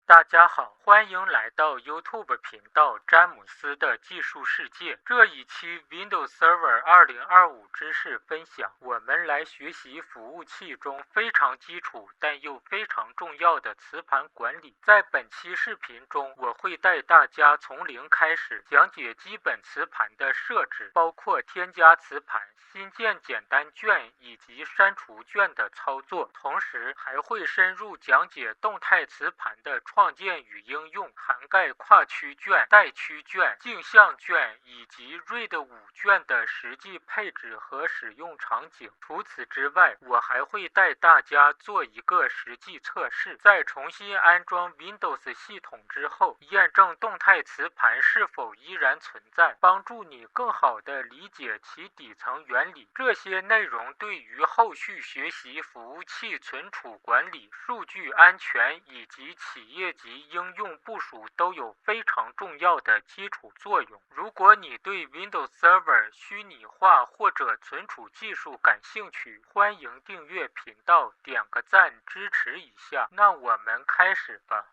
大家好，欢迎来到 YouTube 频道詹姆斯的技术世界。这一期 Windows Server 2025知识分享，我们来学习服务器中非常基础但又非常重要的磁盘管理。在本期视频中，我会带大家从零开始讲解基本磁盘的设置，包括添加磁盘、新建简单卷以及删除卷的操作，同时还会深入讲解动态磁盘的创建与应用，涵盖跨区卷、带区卷、镜像卷以及 RAID 5卷的实际配置和使用场景。除此之外，我还会带大家做一个实际测试，在重新安装 Windows 系统之后，验证动态磁盘是否依然存在，帮助你更好地理解其底层原理。这些内容对于后续学习服务器存储管理、数据安全以及企业级应用部署都有非常重要的基础作用。如果你对 Windows Server 虚拟化或者存储技术感兴趣，欢迎订阅频道，点个赞支持一下。那我们开始吧。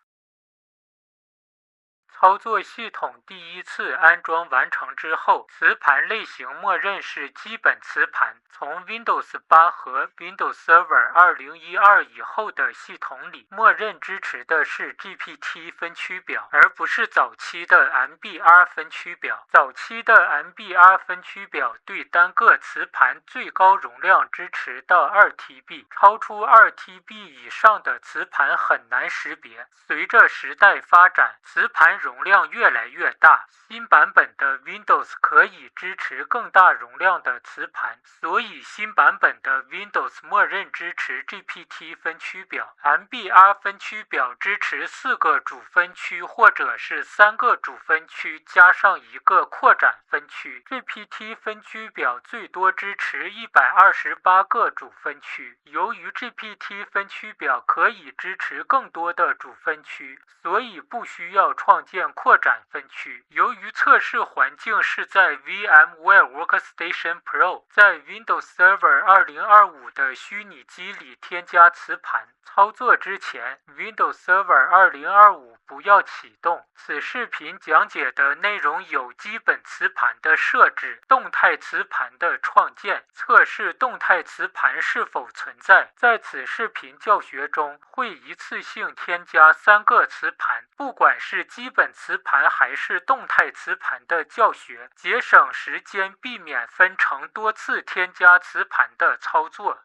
操作系统第一次安装完成之后，磁盘类型默认是基本磁盘。从 Windows 8和 Windows Server 2012以后的系统里，默认支持的是 GPT 分区表，而不是早期的 MBR 分区表。早期的 MBR 分区表对单个磁盘最高容量支持到 2TB， 超出 2TB 以上的磁盘很难识别。随着时代发展，磁盘容量越来越大，新版本的 Windows 可以支持更大容量的磁盘，所以新版本的 Windows 默认支持 GPT 分区表。MBR 分区表支持4个主分区或者是3个主分区加上一个扩展分区。GPT 分区表最多支持128个主分区。由于 GPT 分区表可以支持更多的主分区，所以不需要创建扩展分区。由于测试环境是在 VMware Workstation Pro， 在 Windows Server 2025的虚拟机里添加磁盘，操作之前 Windows Server 2025不要启动。此视频讲解的内容有基本磁盘的设置、动态磁盘的创建、测试动态磁盘是否存在。在此视频教学中，会一次性添加3个磁盘，不管是基本磁盘还是动态磁盘的教学，节省时间，避免分成多次添加磁盘的操作。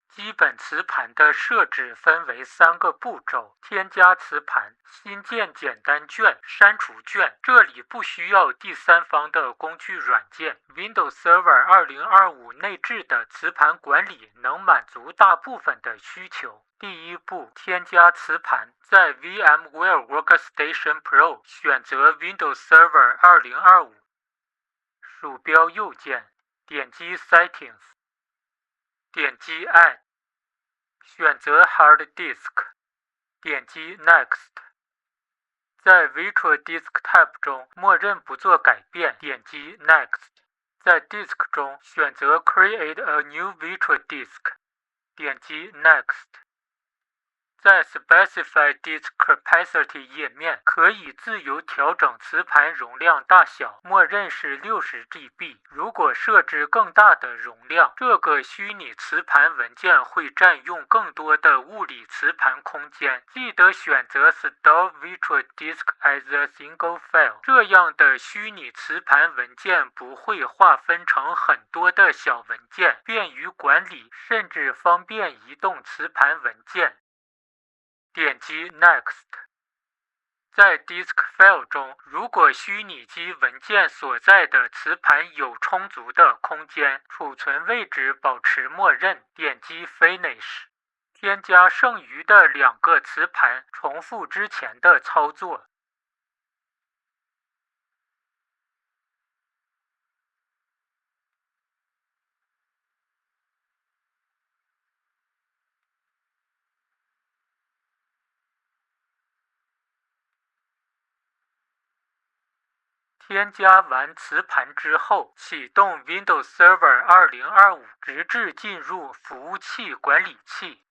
基本磁盘的设置分为3个步骤：添加磁盘、新建简单卷、删除卷。这里不需要第三方的工具软件。Windows Server 2025内置的磁盘管理能满足大部分的需求。第一步，添加磁盘。在 VMware Workstation Pro 选择 Windows Server 2025，鼠标右键，点击 Settings， 点击按，选择 Hard Disk， 点击 Next。 在 Virtual Disk Tab 中，默认不做改变，点击 Next。 在 Disk 中，选择 Create a New Virtual Disk， 点击 Next。在 Specify Disk Capacity 页面，可以自由调整磁盘容量大小，默认是60GB。如果设置更大的容量，这个虚拟磁盘文件会占用更多的物理磁盘空间。记得选择 Store Virtual Disk as a Single File， 这样的虚拟磁盘文件不会划分成很多的小文件，便于管理，甚至方便移动磁盘文件。点击 Next。 在 Disk File 中，如果虚拟机文件所在的磁盘有充足的空间，储存位置保持默认，点击 Finish。 添加剩余的2个磁盘，重复之前的操作。添加完磁盘之后，启动 Windows Server 2025，直至进入服务器管理器。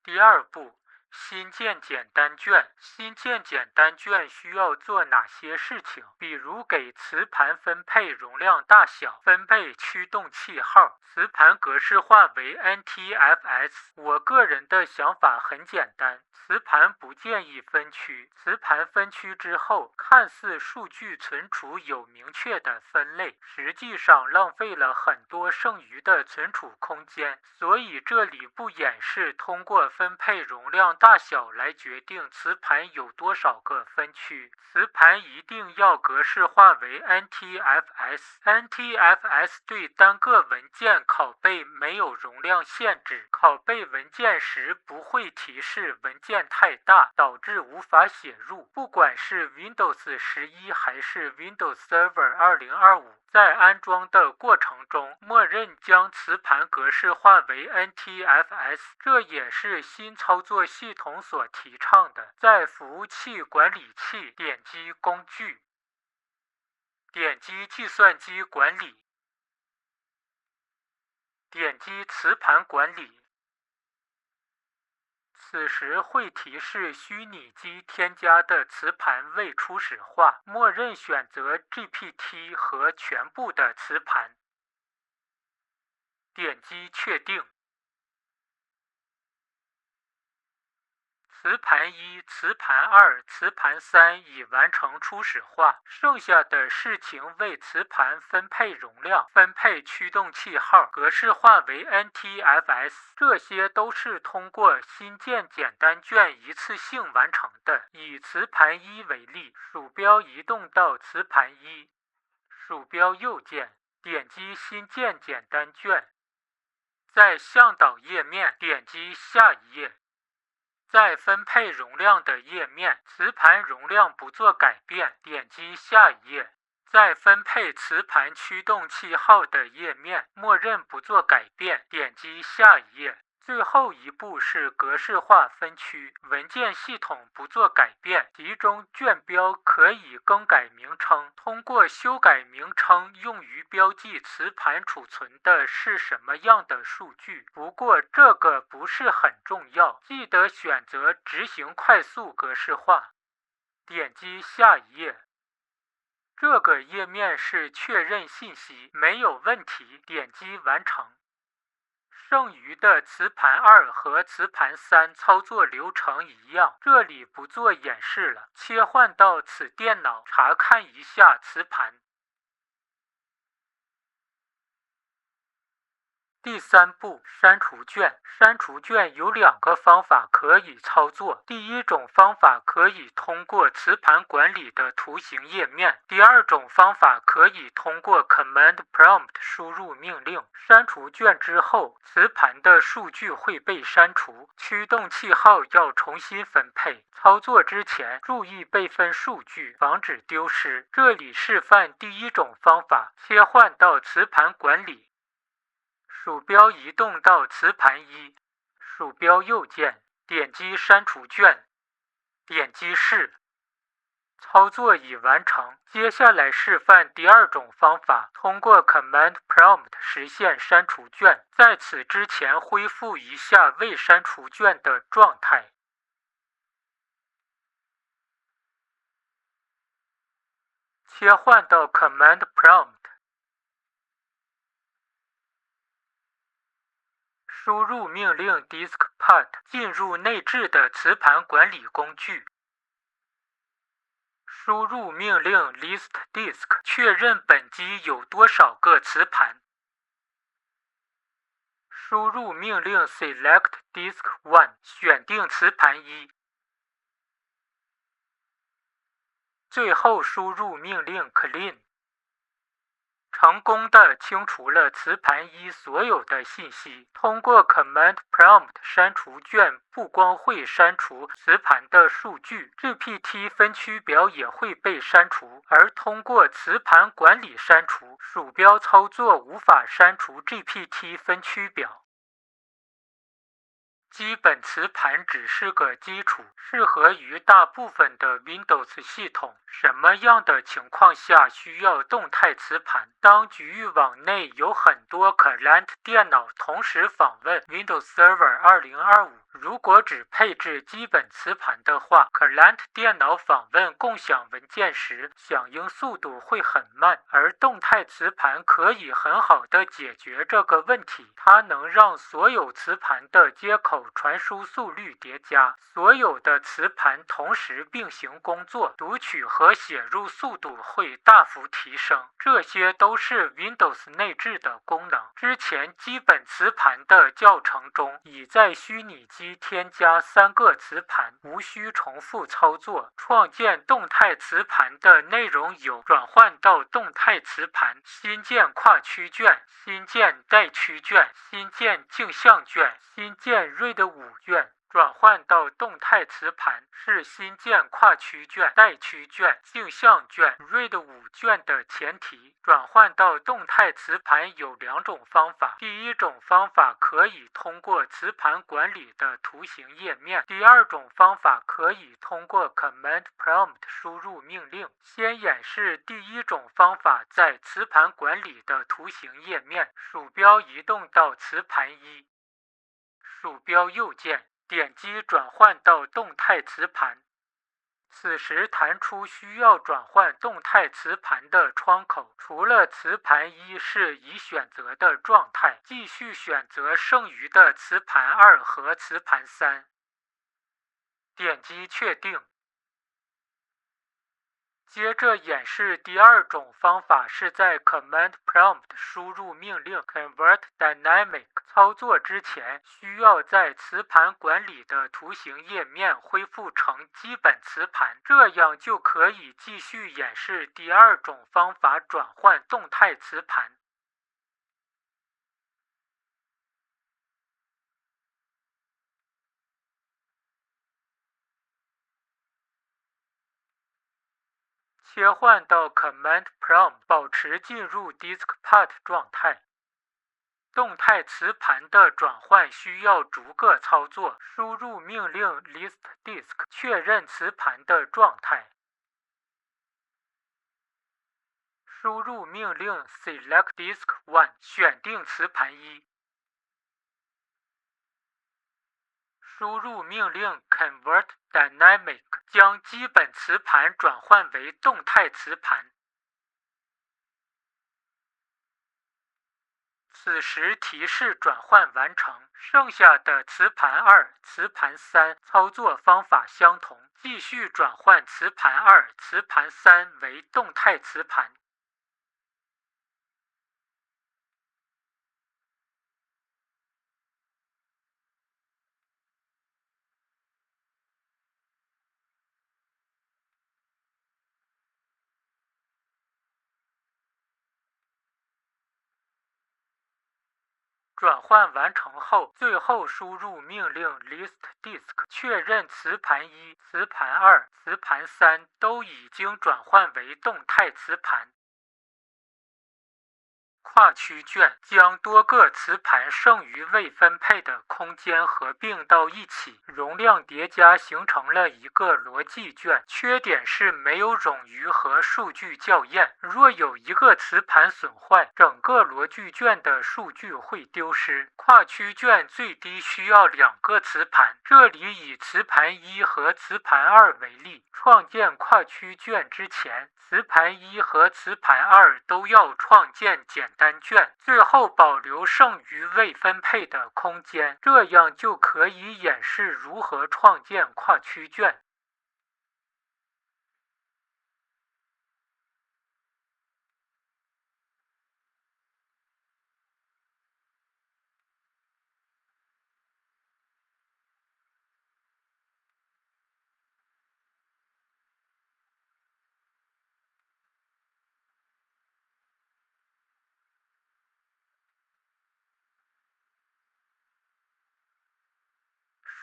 第二步，新建简单卷。新建简单卷需要做哪些事情？比如给磁盘分配容量大小，分配驱动器号，磁盘格式化为 NTFS。我个人的想法很简单，磁盘不建议分区。磁盘分区之后，看似数据存储有明确的分类，实际上浪费了很多剩余的存储空间。所以这里不演示通过分配容量大小来决定磁盘有多少个分区。磁盘一定要格式化为 NTFS。NTFS 对单个文件拷贝没有容量限制，拷贝文件时不会提示文件太大，导致无法写入。不管是 Windows 11还是 Windows Server 2025，在安装的过程中，默认将磁盘格式化为 NTFS， 这也是新操作系统所提倡的。在服务器管理器点击工具，点击计算机管理，点击磁盘管理。此时会提示虚拟机添加的磁盘未初始化，默认选择 GPT 和全部的磁盘。点击确定。磁盘1、磁盘2、磁盘3已完成初始化，剩下的事情为磁盘分配容量、分配驱动器号、格式化为 NTFS， 这些都是通过新建简单卷一次性完成的。以磁盘1为例，鼠标移动到磁盘1，鼠标右键，点击新建简单卷，在向导页面点击下一页。在分配容量的页面，磁盘容量不做改变，点击下一页。在分配磁盘驱动器号的页面，默认不做改变，点击下一页。最后一步是格式化分区，文件系统不做改变，集中卷标可以更改名称，通过修改名称用于标记磁盘储存的是什么样的数据。不过这个不是很重要，记得选择执行快速格式化。点击下一页。这个页面是确认信息，没有问题，点击完成。剩余的磁盘2和磁盘3操作流程一样，这里不做演示了。切换到此电脑，查看一下磁盘。第三步，删除卷。删除卷有2个方法可以操作。第一种方法可以通过磁盘管理的图形页面，第二种方法可以通过 Command Prompt 输入命令。删除卷之后，磁盘的数据会被删除，驱动器号要重新分配。操作之前注意备份数据，防止丢失。这里示范第一种方法，切换到磁盘管理。鼠标移动到磁盘1，鼠标右键，点击删除卷，点击是。操作已完成。接下来示范第二种方法，通过 Command Prompt 实现删除卷。在此之前恢复一下未删除卷的状态。切换到 Command Prompt。输入命令 diskpart 进入内置的磁盘管理工具。输入命令 listDisk 确认本机有多少个磁盘。输入命令 selectDisk1 选定磁盘1。最后输入命令 clean。成功地清除了磁盘1所有的信息。通过 Command Prompt 删除卷不光会删除磁盘的数据， GPT 分区表也会被删除。而通过磁盘管理删除，鼠标操作无法删除 GPT 分区表。基本磁盘只是个基础，适合于大部分的 Windows 系统。什么样的情况下需要动态磁盘？当局域网内有很多 client 电脑同时访问 Windows Server 2025，如果只配置基本磁盘的话 ，Client 电脑访问共享文件时响应速度会很慢，而动态磁盘可以很好的解决这个问题。它能让所有磁盘的接口传输速率叠加，所有的磁盘同时并行工作，读取和写入速度会大幅提升。这些都是 Windows 内置的功能。之前基本磁盘的教程中已在虚拟机添加3个磁盘，无需重复操作。创建动态磁盘的内容有：转换到动态磁盘、新建跨区卷、新建带区卷、新建镜像卷、新建 RAID 5卷。转换到动态磁盘是新建跨区卷、带区卷、镜像卷、RAID 5卷的前提。转换到动态磁盘有2种方法，第一种方法可以通过磁盘管理的图形页面，第二种方法可以通过 Command Prompt 输入命令。先演示第一种方法，在磁盘管理的图形页面，鼠标移动到磁盘1，鼠标右键。点击转换到动态磁盘，此时弹出需要转换动态磁盘的窗口。除了磁盘1是已选择的状态，继续选择剩余的磁盘2和磁盘3。点击确定。接着演示第二种方法，是在 Command Prompt 输入命令 Convert Dynamic 操作之前，需要在磁盘管理的图形页面恢复成基本磁盘，这样就可以继续演示第二种方法，转换动态磁盘。切换到 Command Prompt， 保持进入 DiskPath 状态。动态磁盘的转换需要逐个操作，输入命令 listDisk 确认磁盘的状态。输入命令 selectDisk1 选定磁盘1。输入命令 Convert Dynamic 将基本磁盘转换为动态磁盘。此时提示转换完成，剩下的磁盘2、磁盘3操作方法相同，继续转换磁盘2、磁盘3为动态磁盘。转换完成后，最后输入命令 listDisk 确认磁盘1、磁盘2、磁盘3都已经转换为动态磁盘。跨区卷将多个磁盘剩余未分配的空间合并到一起，容量叠加形成了一个逻辑卷。缺点是没有冗余和数据校验，若有一个磁盘损坏，整个逻辑卷的数据会丢失。跨区卷最低需要2个磁盘，这里以磁盘1和磁盘2为例。创建跨区卷之前，磁盘1和磁盘2都要创建简单卷，最后保留剩余未分配的空间，这样就可以演示如何创建跨区卷。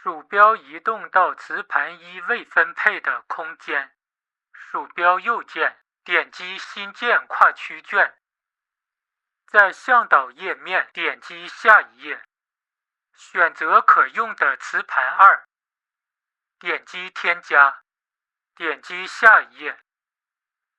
鼠标移动到磁盘1未分配的空间，鼠标右键，点击新建跨区卷。在向导页面点击下一页，选择可用的磁盘2，点击添加，点击下一页。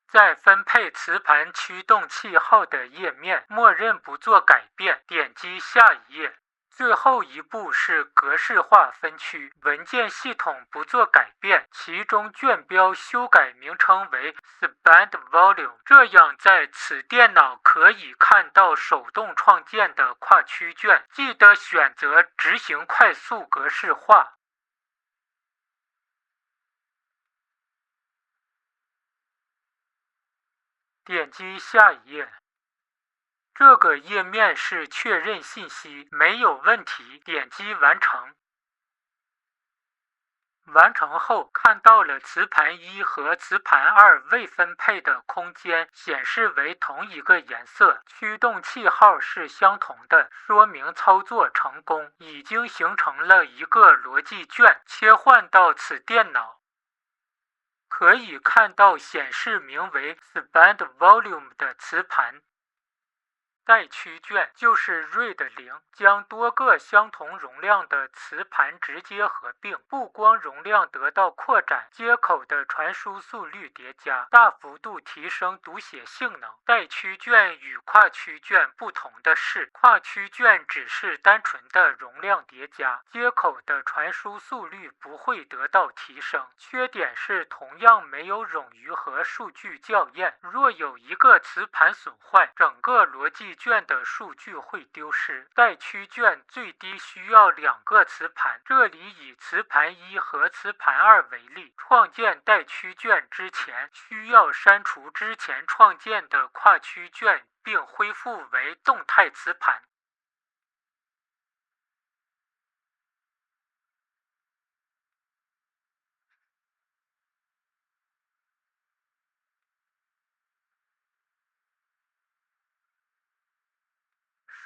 在分配磁盘驱动器号的页面，默认不做改变，点击下一页。最后一步是格式化分区，文件系统不做改变，其中卷标修改名称为 Spanned Volume， 这样在此电脑可以看到手动创建的跨区卷。记得选择执行快速格式化。点击下一页。这个页面是确认信息，没有问题，点击完成。完成后，看到了磁盘1和磁盘2未分配的空间显示为同一个颜色，驱动器号是相同的，说明操作成功，已经形成了一个逻辑卷。切换到此电脑，可以看到显示名为 Spanned Volume 的磁盘。带区卷就是 RAID 0，将多个相同容量的磁盘直接合并，不光容量得到扩展，接口的传输速率叠加，大幅度提升读写性能。带区卷与跨区卷不同的是，跨区卷只是单纯的容量叠加，接口的传输速率不会得到提升。缺点是同样没有冗余和数据校验，若有一个磁盘损坏，整个逻辑卷的数据会丢失。带区卷最低需要2个磁盘，这里以磁盘1和磁盘2为例，创建带区卷之前，需要删除之前创建的跨区卷，并恢复为动态磁盘。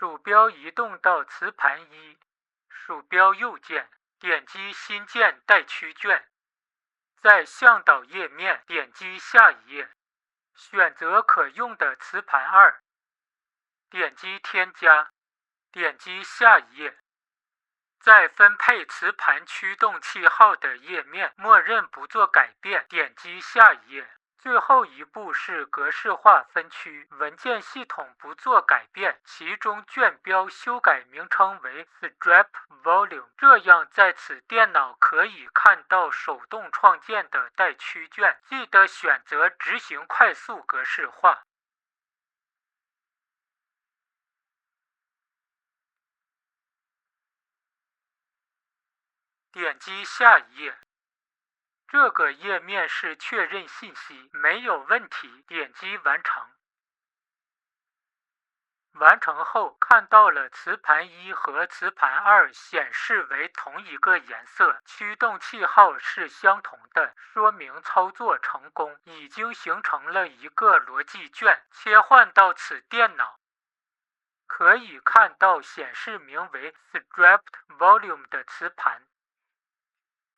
鼠标移动到磁盘1，鼠标右键点击新建带区卷，在向导页面点击下一页，选择可用的磁盘2，点击添加，点击下一页。在分配磁盘驱动器号的页面，默认不做改变，点击下一页。最后一步是格式化分区，文件系统不做改变，其中卷标修改名称为 Strap Volume， 这样在此电脑可以看到手动创建的带区卷。记得选择执行快速格式化。点击下一页。这个页面是确认信息，没有问题，点击完成。完成后，看到了磁盘1和磁盘2显示为同一个颜色，驱动器号是相同的，说明操作成功，已经形成了一个逻辑卷。切换到此电脑，可以看到显示名为 Strapped Volume 的磁盘。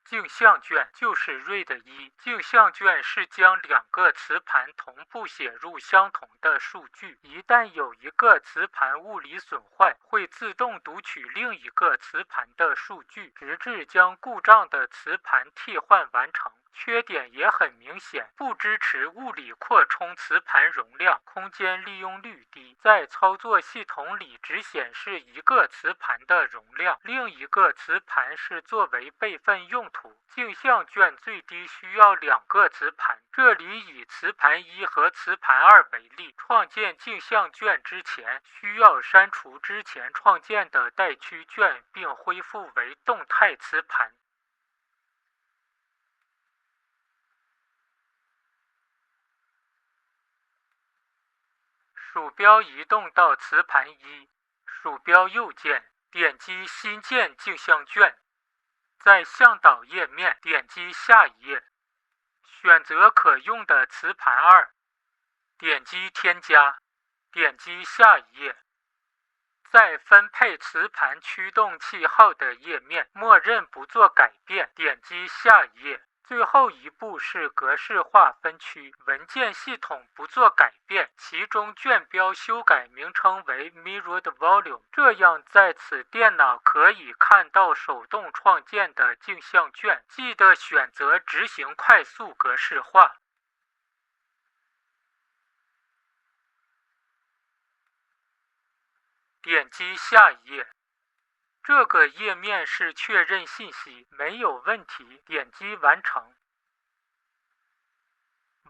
镜像卷就是 RAID 1，镜像卷是将2个磁盘同步写入相同的数据，一旦有一个磁盘物理损坏，会自动读取另一个磁盘的数据，直至将故障的磁盘替换完成。缺点也很明显，不支持物理扩充磁盘容量，空间利用率低，在操作系统里只显示一个磁盘的容量，另一个磁盘是作为备份用途。镜像卷最低需要2个磁盘，这里以磁盘1和磁盘2为例，创建镜像卷之前，需要删除之前创建的带区卷，并恢复为动态磁盘。鼠标移动到磁盘1，鼠标右键点击新建镜像卷，在向导页面点击下一页，选择可用的磁盘2，点击添加，点击下一页。在分配磁盘驱动器号的页面，默认不做改变，点击下一页。最后一步是格式化分区，文件系统不做改变，其中卷标修改名称为 Mirrored Volume， 这样在此电脑可以看到手动创建的镜像卷。记得选择执行快速格式化。点击下一页。这个页面是确认信息，没有问题，点击完成。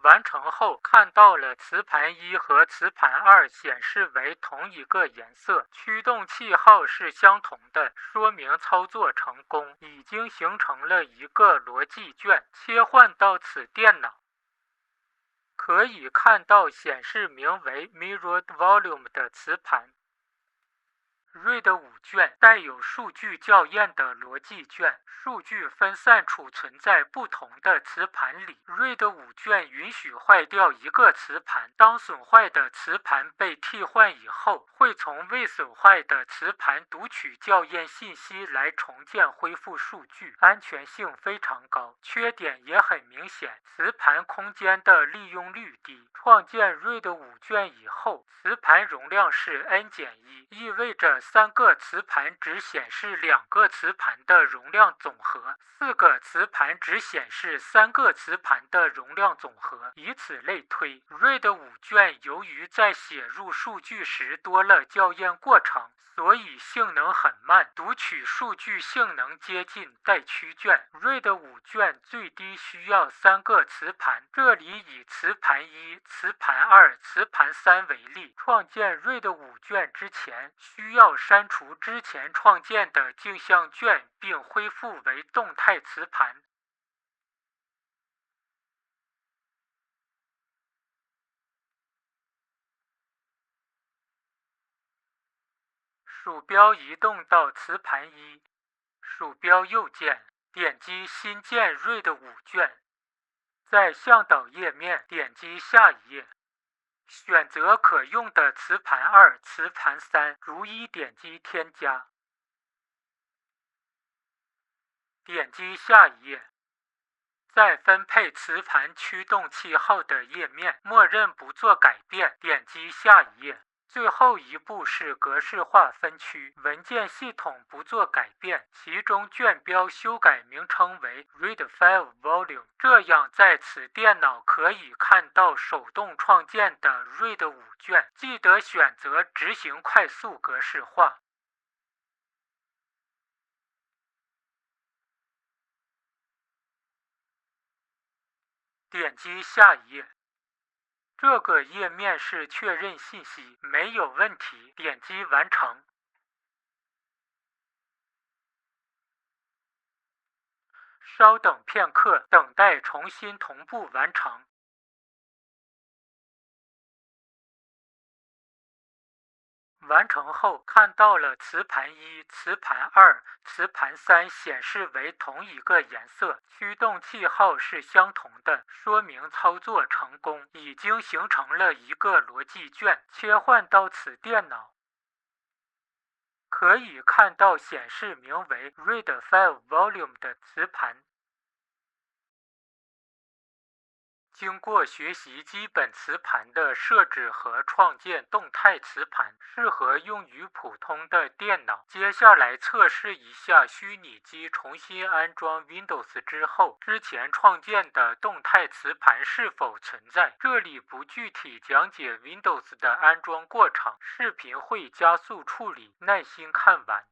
完成后看到了磁盘1和磁盘2显示为同一个颜色，驱动器号是相同的，说明操作成功，已经形成了一个逻辑卷。切换到此电脑，可以看到显示名为 Mirrored Volume 的磁盘。RAID 5卷带有数据校验的逻辑卷，数据分散储存在不同的磁盘里。RAID 5卷允许坏掉一个磁盘，当损坏的磁盘被替换以后，会从未损坏的磁盘读取校验信息来重建恢复数据，安全性非常高。缺点也很明显，磁盘空间的利用率低。创建 RAID 5卷以后，磁盘容量是 n-1，意味着3个磁盘只显示2个磁盘的容量总和，4个磁盘只显示3个磁盘的容量总和，以此类推。RAID 5卷由于在写入数据时多了校验过程，所以性能很慢，读取数据性能接近带区卷。RAID 5卷最低需要3个磁盘，这里以磁盘1、磁盘2、磁盘3为例。创建 RAID 5卷之前，需要删除之前创建的镜像卷，并恢复为动态磁盘。鼠标移动到磁盘1，鼠标右键点击新建 RAID 5卷，在向导页面点击下一页，选择可用的磁盘2、磁盘3，逐一点击添加，点击下一页。在分配磁盘驱动器号的页面，默认不做改变，点击下一页。最后一步是格式化分区，文件系统不做改变，其中卷标修改名称为 RAID File Volume， 这样在此电脑可以看到手动创建的 RAID 5卷。记得选择执行快速格式化。点击下一页。这个页面是确认信息，没有问题，点击完成。稍等片刻，等待重新同步完成。完成后看到了磁盘1、磁盘2、磁盘3显示为同一个颜色，驱动器号是相同的，说明操作成功，已经形成了一个逻辑卷。切换到此电脑，可以看到显示名为 RAID File Volume 的磁盘。经过学习基本磁盘的设置和创建动态磁盘，适合用于普通的电脑。接下来测试一下虚拟机重新安装 Windows 之后，之前创建的动态磁盘是否存在。这里不具体讲解 Windows 的安装过程，视频会加速处理，耐心看完。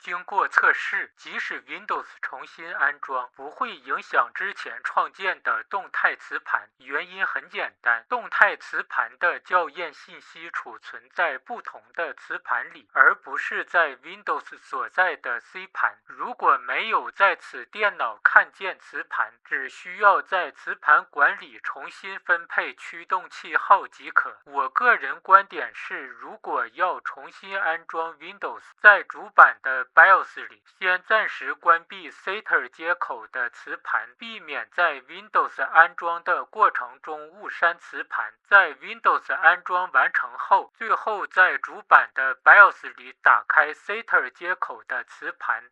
经过测试，即使 Windows 重新安装，不会影响之前创建的动态磁盘。原因很简单，动态磁盘的校验信息储存在不同的磁盘里，而不是在 Windows 所在的 C 盘。如果没有在此电脑看见磁盘，只需要在磁盘管理重新分配驱动器号即可。我个人观点是，如果要重新安装 Windows， 在主板的 BIOS 里先暂时关闭 SATA 接口的磁盘，避免在 Windows 安装的过程中误删磁盘。在 Windows 安装完成后，最后在主板的 BIOS 里打开 SATA 接口的磁盘。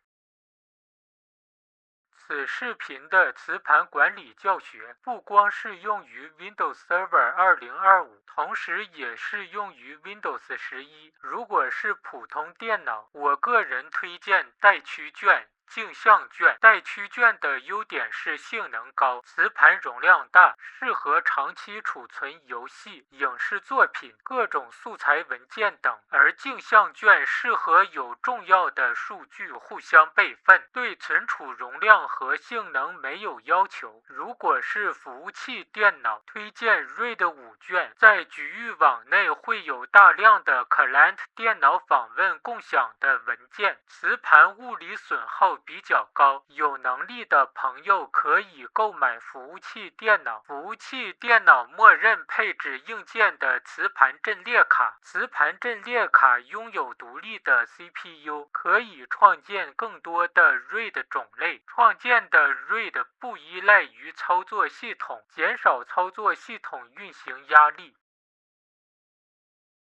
此视频的磁盘管理教学不光适用于 Windows Server 2025，同时也适用于 Windows 11。如果是普通电脑，我个人推荐带曲卷、镜像卷。带曲卷的优点是性能高，磁盘容量大，适合长期储存游戏、影视作品、各种素材文件等；而镜像卷适合有重要的数据互相备份，对存储容量和性能没有要求。如果是服务器电脑，推荐 RAID 5卷。在局域网内会有大量的 Client 电脑访问共享的文件，磁盘物理损耗比较高，有能力的朋友可以购买服务器电脑。服务器电脑默认配置硬件的磁盘阵列卡，磁盘阵列卡拥有独立的 CPU， 可以创建更多的 RAID 种类。创建的 RAID 不依赖于操作系统，减少操作系统运行压力。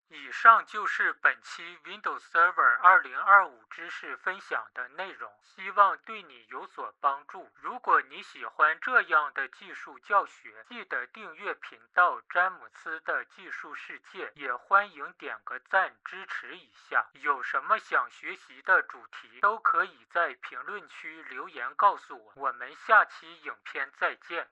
以上就是本期 Windows Server 2025知识分享的内容，希望对你有所帮助。如果你喜欢这样的技术教学，记得订阅频道詹姆斯的技术世界，也欢迎点个赞支持一下。有什么想学习的主题，都可以在评论区留言告诉我。我们下期影片再见。